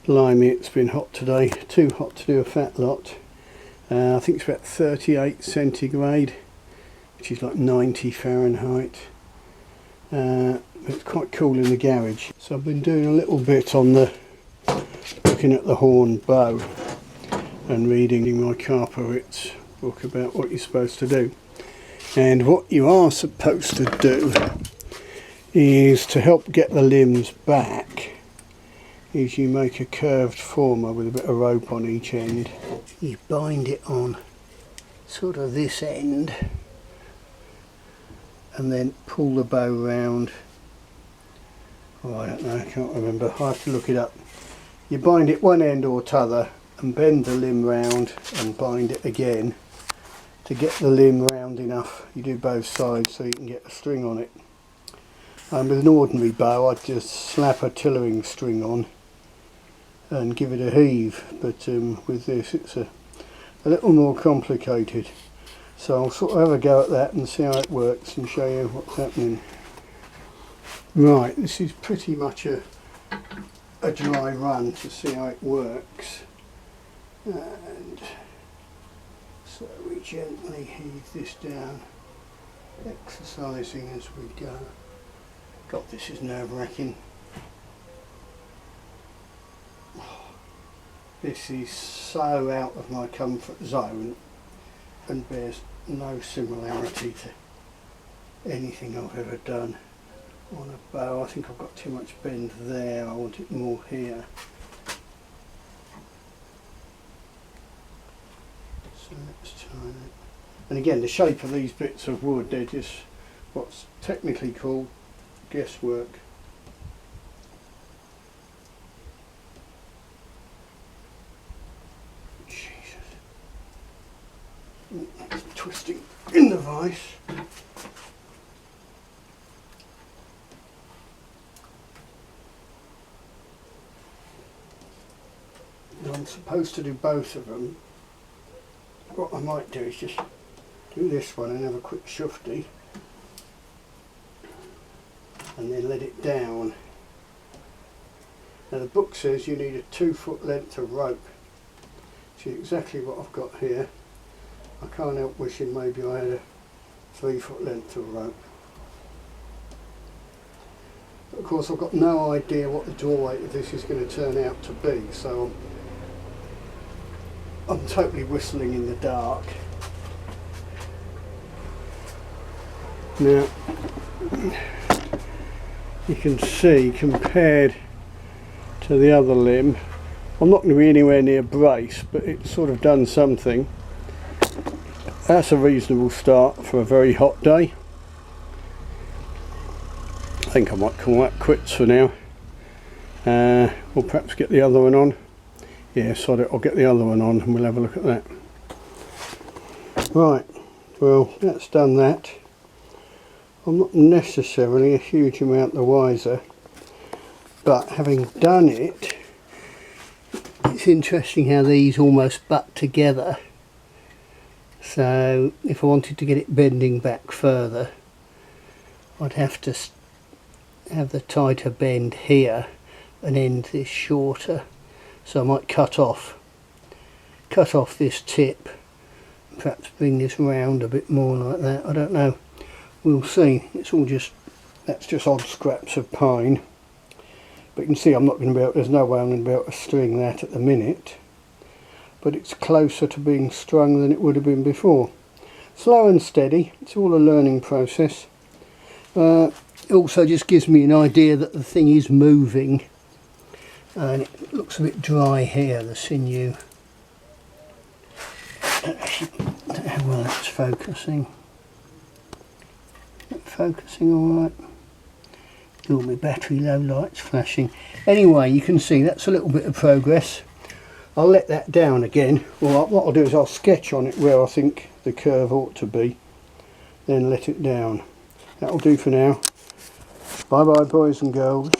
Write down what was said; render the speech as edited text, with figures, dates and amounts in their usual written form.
Blimey, it's been hot today, too hot to do a fat lot. I think it's about 38 centigrade, which is like 90 Fahrenheit. It's quite cool in the garage. So I've been doing a little bit on the looking at the horn bow and reading my Carperit's book about what you're supposed to do. And what you are supposed to do is, to help get the limbs back, is you make a curved former with a bit of rope on each end. You bind it on sort of this end and then pull the bow round. Oh, I don't know, I can't remember, I have to look it up. You bind it one end or t'other and bend the limb round and bind it again to get the limb round enough. You do both sides so you can get a string on it. With an ordinary bow I'd just slap a tillering string on and give it a heave, but with this it's a little more complicated. So I'll sort of have a go at that and see how it works and show you what's happening. Right, this is pretty much a dry run to see how it works. And so we gently heave this down, exercising as we go. God, this is nerve-wracking. This is so out of my comfort zone and bears no similarity to anything I've ever done on a bow. I think I've got too much bend there, I want it more here. So let's try that. And again, the shape of these bits of wood, they're just what's technically called guesswork. Jesus. It's twisting in the vice. Now I'm supposed to do both of them. What I might do is just do this one and have a quick shufty and then let it down. Now the book says you need a 2-foot length of rope, which is exactly what I've got here. I can't help wishing maybe I had a 3-foot length of rope. But of course I've got no idea what the draw weight of this is going to turn out to be, so I'm totally whistling in the dark. Now you can see, compared to the other limb, I'm not going to be anywhere near brace, but it's sort of done something. That's a reasonable start for a very hot day. I think I might call that quits for now. We'll perhaps get the other one on. Yeah, sod it, I'll get the other one on and we'll have a look at that. Right, well, that's done that. I'm not necessarily a huge amount the wiser, but having done it, it's interesting how these almost butt together. So if I wanted to get it bending back further, I'd have to have the tighter bend here and end this shorter. So I might cut off this tip, perhaps bring this round a bit more like that. I don't know. We'll see. It's all that's just odd scraps of pine. But you can see I'm not going to be able, there's no way I'm going to be able to string that at the minute. But it's closer to being strung than it would have been before. Slow and steady. It's all a learning process. It also just gives me an idea that the thing is moving. And it looks a bit dry here, the sinew. I don't know how well that's focusing. Is that focusing alright? All my battery low lights flashing. Anyway, you can see that's a little bit of progress. I'll let that down again. Well, what I'll do is I'll sketch on it where I think the curve ought to be, then let it down. That'll do for now. Bye bye, boys and girls.